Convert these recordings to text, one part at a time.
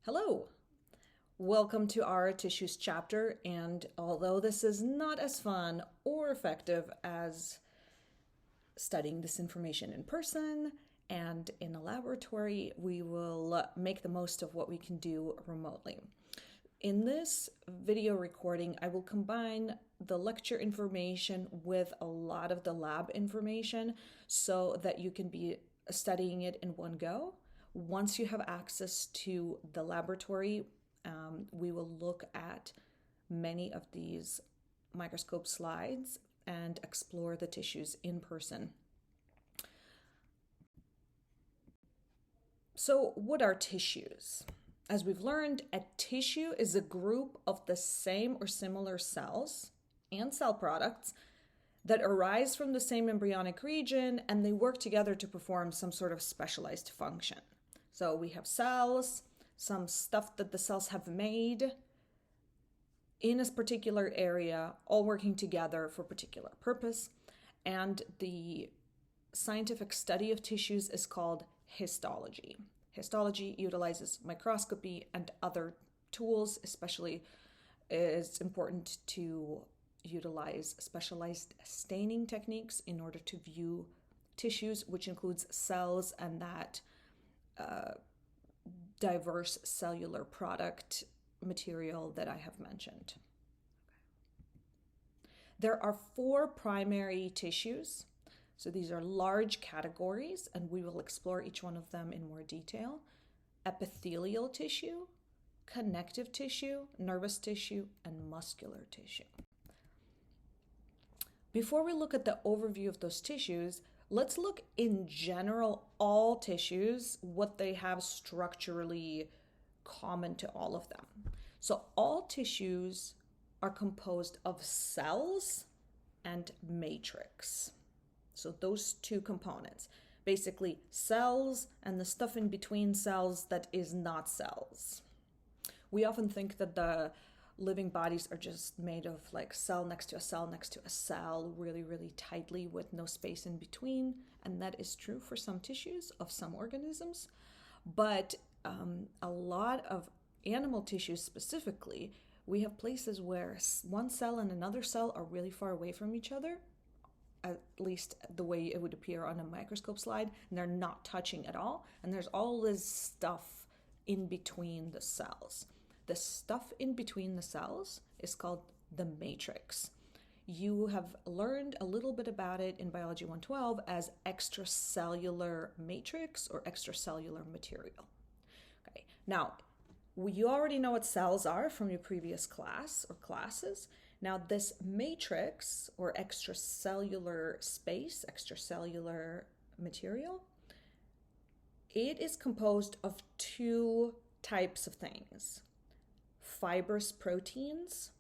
Hello, welcome to our tissues chapter, and although this is not as fun or effective as studying this information in person and in a laboratory, we will make the most of what we can do remotely. In this video recording, I will combine the lecture information with a lot of the lab information so that you can be studying it in one go. Once you have access to the laboratory, we will look at many of these microscope slides and explore the tissues in person. So, what are tissues? As we've learned, a tissue is a group of the same or similar cells and cell products that arise from the same embryonic region, and they work together to perform some sort of specialized function. So we have cells, some stuff that the cells have made in a particular area, all working together for a particular purpose. And the scientific study of tissues is called histology. Histology utilizes microscopy and other tools, especially it's important to utilize specialized staining techniques in order to view tissues, which includes cells and that diverse cellular product material that I have mentioned. There are 4 primary tissues. So these are large categories, and we will explore each one of them in more detail. Epithelial tissue, connective tissue, nervous tissue, and muscular tissue. Before we look at the overview of those tissues, let's look in general all tissues, what they have structurally common to all of them. So all tissues are composed of cells and matrix. So those 2 components, basically cells and the stuff in between cells that is not cells. We often think that the living bodies are just made of like cell next to a cell next to a cell, really, really tightly with no space in between. And that is true for some tissues of some organisms. But a lot of animal tissues specifically, we have places where one cell and another cell are really far away from each other, at least the way it would appear on a microscope slide, and they're not touching at all. And there's all this stuff in between the cells. The stuff in between the cells is called the matrix. You have learned a little bit about it in Biology 112 as extracellular matrix or extracellular material. Okay. Now, you already know what cells are from your previous class or classes. Now, this matrix or extracellular space, extracellular material, it is composed of 2 types of things: fibrous proteins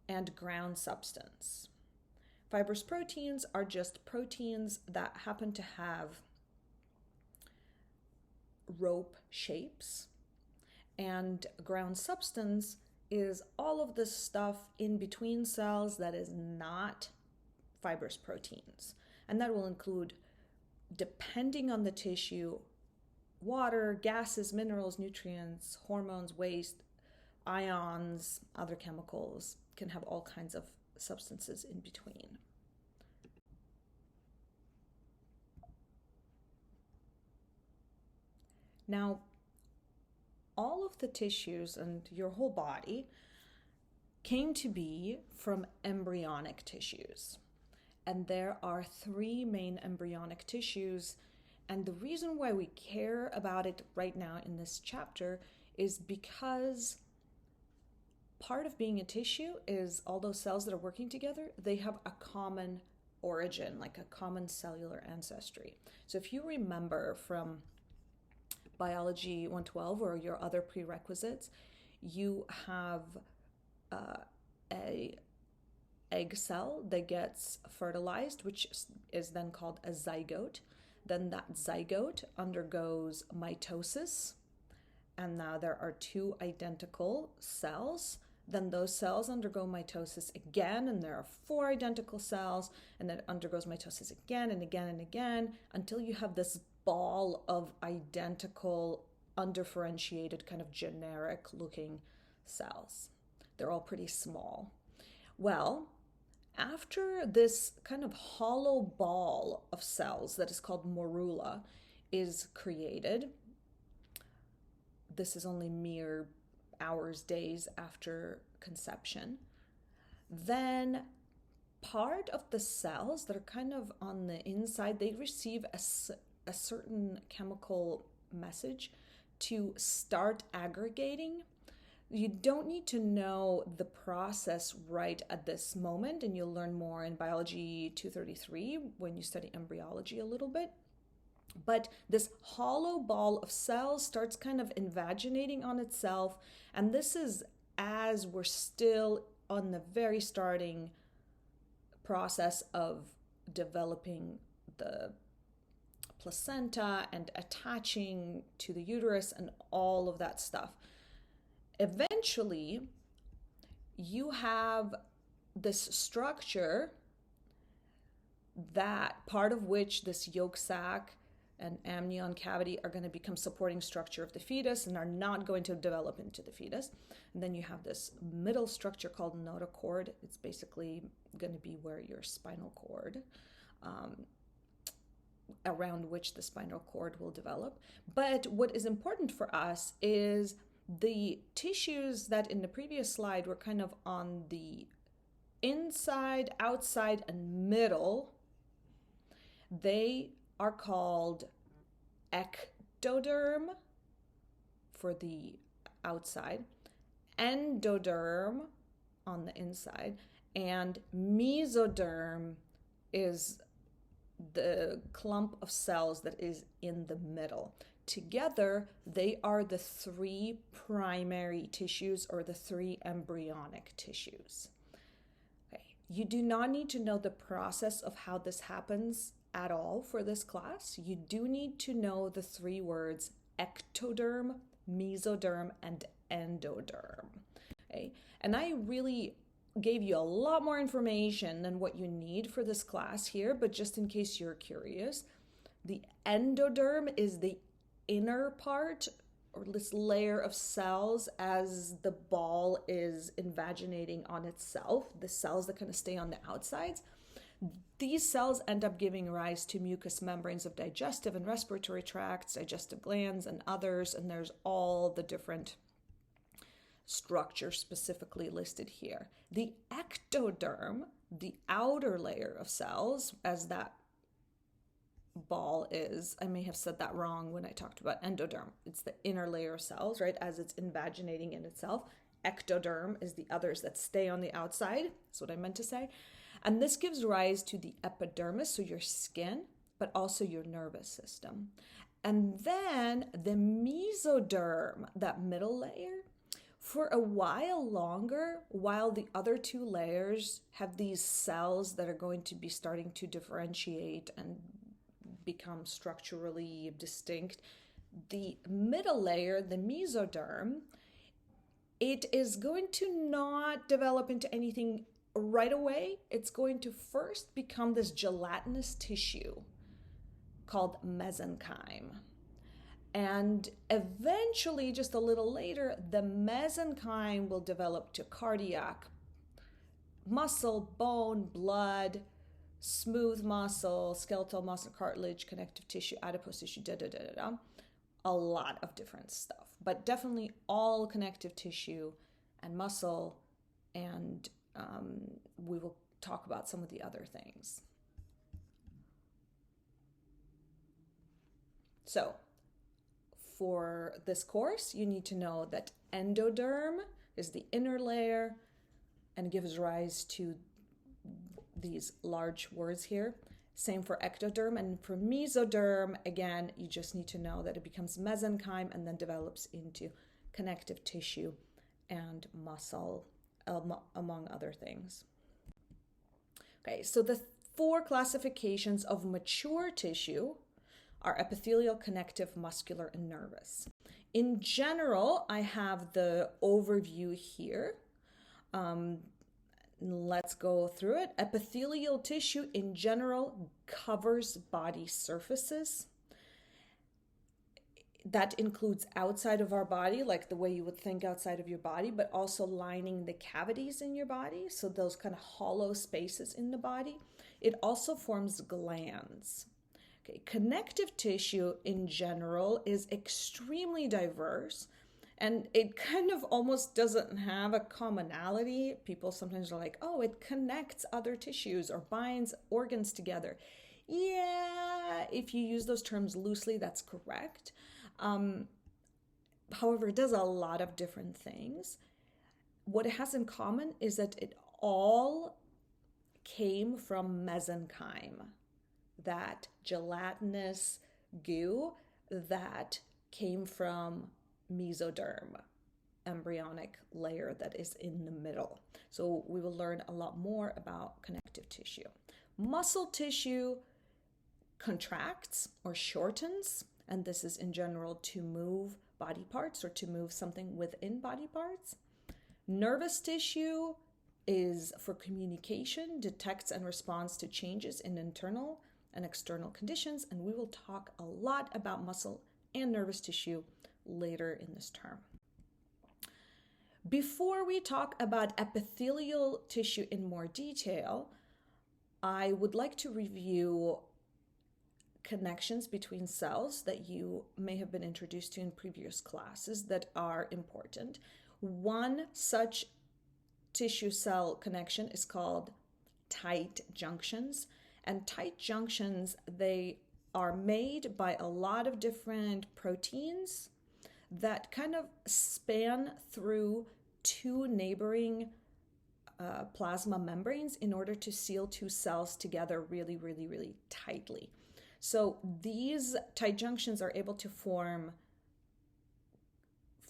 and ground substance. Fibrous proteins are just proteins that happen to have rope shapes, and ground substance is all of this stuff in between cells that is not fibrous proteins. And that will include, depending on the tissue, water, gases, minerals, nutrients, hormones, waste, ions, other chemicals, can have all kinds of substances in between. Now, all of the tissues and your whole body came to be from embryonic tissues. And there are 3 main embryonic tissues. And the reason why we care about it right now in this chapter is because part of being a tissue is all those cells that are working together, they have a common origin, like a common cellular ancestry. So if you remember from Biology 112 or your other prerequisites, you have a egg cell that gets fertilized, which is then called a zygote. Then that zygote undergoes mitosis, and now there are 2 identical cells. Then those cells undergo mitosis again, and there are 4 identical cells, and then it undergoes mitosis again and again and again until you have this ball of identical undifferentiated, kind of generic looking cells. They're all pretty small. Well, after this kind of hollow ball of cells that is called morula is created, this is only mere hours, days after conception, then part of the cells that are kind of on the inside, they receive a certain chemical message to start aggregating. You don't need to know the process right at this moment, and you'll learn more in Biology 233 when you study embryology a little bit. But this hollow ball of cells starts kind of invaginating on itself, and this is as we're still on the very starting process of developing the placenta and attaching to the uterus and all of that stuff. Eventually, you have this structure that part of which this yolk sac and amnion cavity are going to become supporting structure of the fetus and are not going to develop into the fetus. And then you have this middle structure called notochord. It's basically going to be where your spinal cord, around which the spinal cord will develop. But what is important for us is the tissues that in the previous slide were kind of on the inside, outside, and middle. They are called ectoderm for the outside, endoderm on the inside, and mesoderm is the clump of cells that is in the middle. Together, they are the three primary tissues or the three embryonic tissues. Okay. You do not need to know the process of how this happens at all for this class. You do need to know the three words ectoderm, mesoderm, and endoderm. Okay? And I really gave you a lot more information than what you need for this class here, but just in case you're curious, the endoderm is the inner part or this layer of cells as the ball is invaginating on itself, the cells that kind of stay on the outsides. These cells end up giving rise to mucous membranes of digestive and respiratory tracts, digestive glands, and others, and there's all the different structures specifically listed here. The ectoderm, the outer layer of cells, as that ball is, I may have said that wrong when I talked about endoderm. It's the inner layer of cells, right, as it's invaginating in itself. Ectoderm is the others that stay on the outside. That's what I meant to say. And this gives rise to the epidermis, so your skin, but also your nervous system. And then the mesoderm, that middle layer, for a while longer, while the other two layers have these cells that are going to be starting to differentiate and become structurally distinct, the middle layer, the mesoderm, it is going to not develop into anything right away. It's going to first become this gelatinous tissue called mesenchyme. And eventually, just a little later, the mesenchyme will develop to cardiac, muscle, bone, blood, smooth muscle, skeletal muscle, cartilage, connective tissue, adipose tissue, a lot of different stuff, but definitely all connective tissue and muscle, and we will talk about some of the other things. So for this course, you need to know that endoderm is the inner layer and gives rise to these large words here. Same for ectoderm. And for mesoderm, again, you just need to know that it becomes mesenchyme and then develops into connective tissue and muscle, among other things. Okay, so the four classifications of mature tissue are epithelial, connective, muscular, and nervous. In general, I have the overview here. Let's go through it. Epithelial tissue in general covers body surfaces. That includes outside of our body, like the way you would think outside of your body, but also lining the cavities in your body, so those kind of hollow spaces in the body. It also forms glands. Okay, connective tissue in general is extremely diverse, and it kind of almost doesn't have a commonality. People sometimes are like, oh, it connects other tissues or binds organs together. Yeah, if you use those terms loosely, that's correct. However, it does a lot of different things. What it has in common is that it all came from mesenchyme, that gelatinous goo that came from mesoderm, embryonic layer that is in the middle. So we will learn a lot more about connective tissue. Muscle tissue contracts or shortens, and this is in general to move body parts or to move something within body parts. Nervous tissue is for communication, detects and responds to changes in internal and external conditions, and we will talk a lot about muscle and nervous tissue later in this term. Before we talk about epithelial tissue in more detail, I would like to review connections between cells that you may have been introduced to in previous classes that are important. One such tissue cell connection is called tight junctions. And tight junctions, they are made by a lot of different proteins that kind of span through two neighboring plasma membranes in order to seal two cells together really, really, really tightly. So these tight junctions are able to form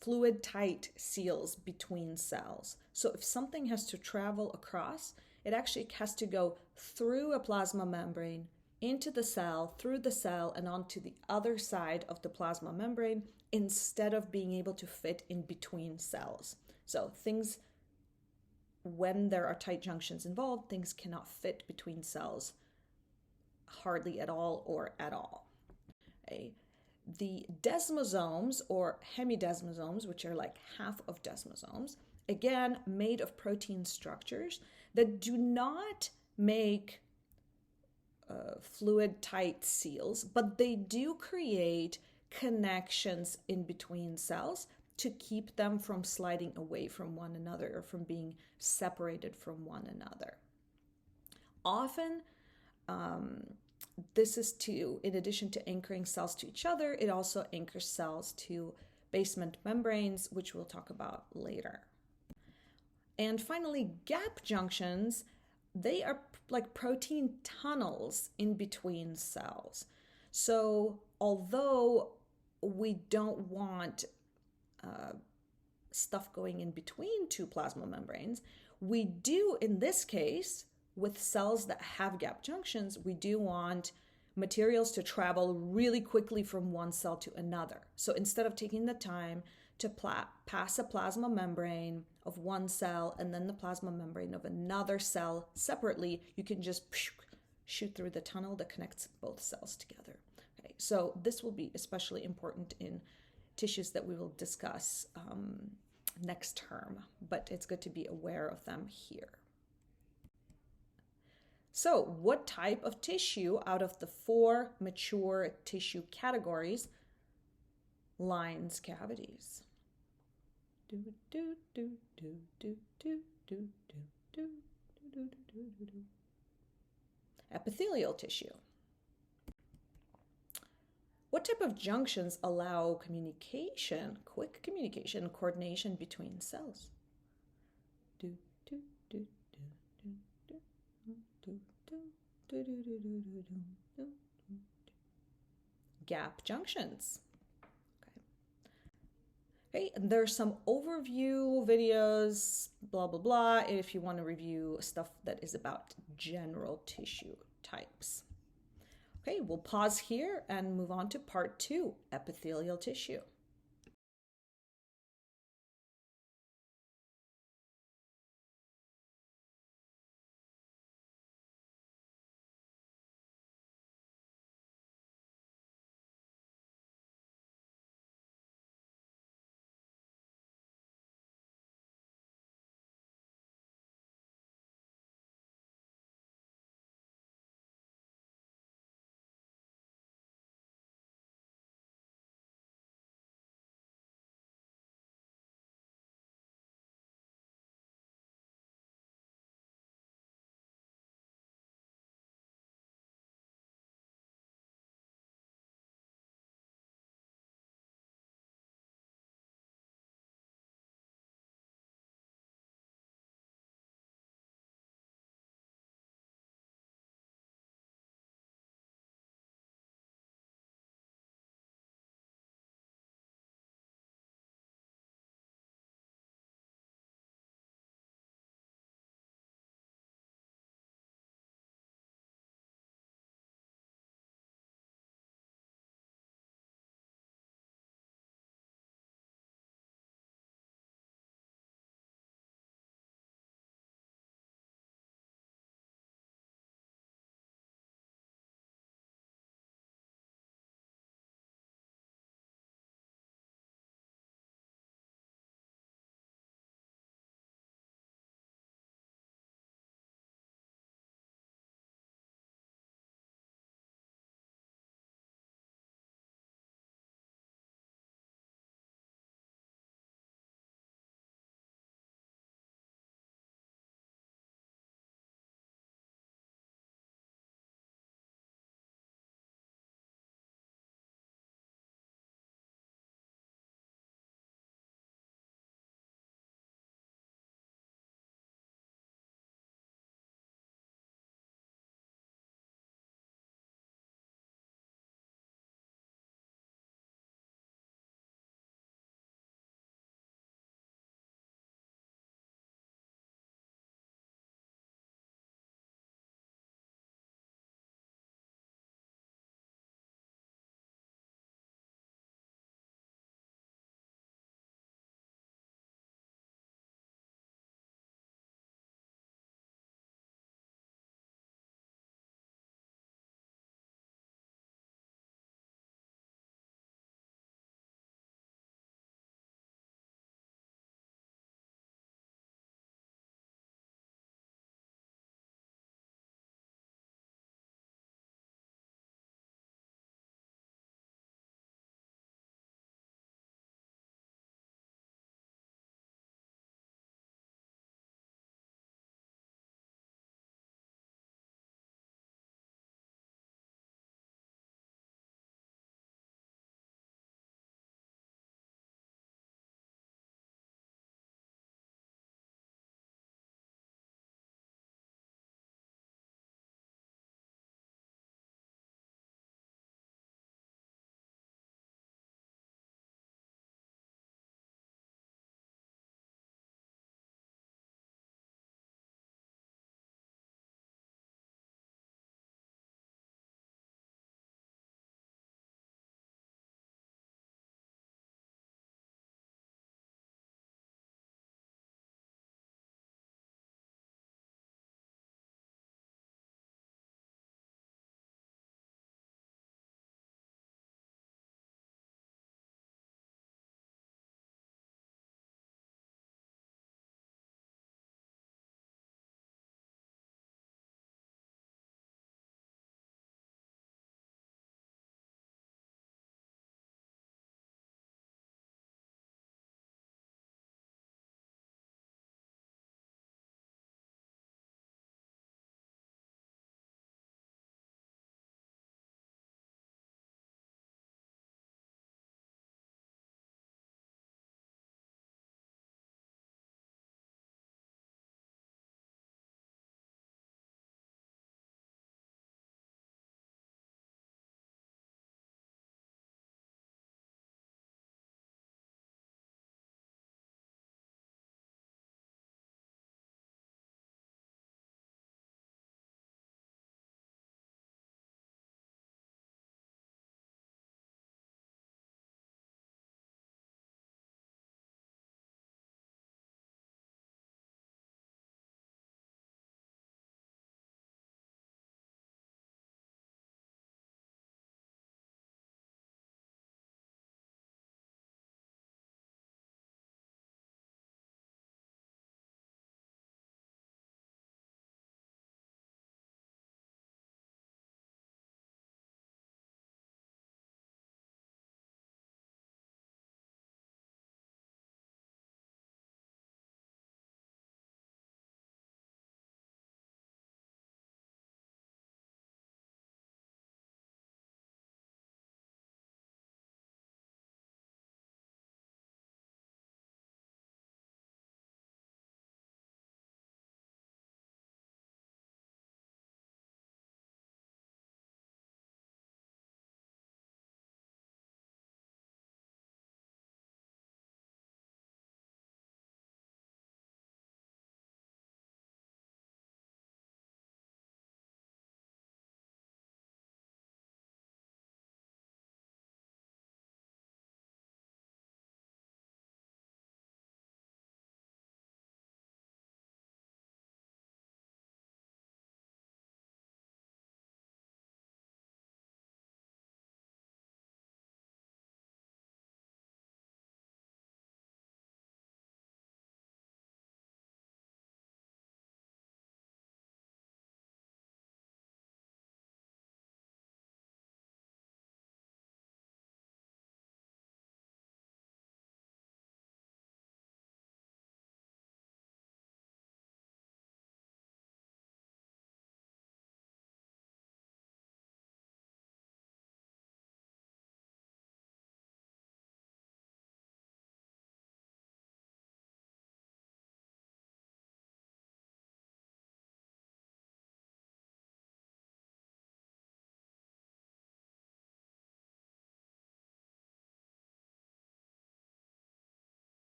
fluid tight seals between cells. So if something has to travel across, it actually has to go through a plasma membrane, into the cell, through the cell, and onto the other side of the plasma membrane instead of being able to fit in between cells. So things, when there are tight junctions involved, things cannot fit between cells hardly at all or at all. Okay. The desmosomes or hemidesmosomes, which are like half of desmosomes, again, made of protein structures that do not make fluid tight seals, but they do create connections in between cells to keep them from sliding away from one another or from being separated from one another. Often, this is in addition to anchoring cells to each other, it also anchors cells to basement membranes, which we'll talk about later. And finally, gap junctions, they are like protein tunnels in between cells. So although we don't want stuff going in between two plasma membranes, we do, in this case, with cells that have gap junctions, we do want materials to travel really quickly from one cell to another. So instead of taking the time to pass a plasma membrane of one cell and then the plasma membrane of another cell separately, you can just shoot through the tunnel that connects both cells together. Okay, so this will be especially important in tissues that we will discuss next term, but it's good to be aware of them here. So what type of tissue out of the 4 mature tissue categories lines cavities? Epithelial tissue. What type of junctions allow communication, quick communication, coordination between cells? Gap junctions. Okay, and there's some overview videos, blah, blah, blah, if you want to review stuff that is about general tissue types. Okay, we'll pause here and move on to part 2, epithelial tissue.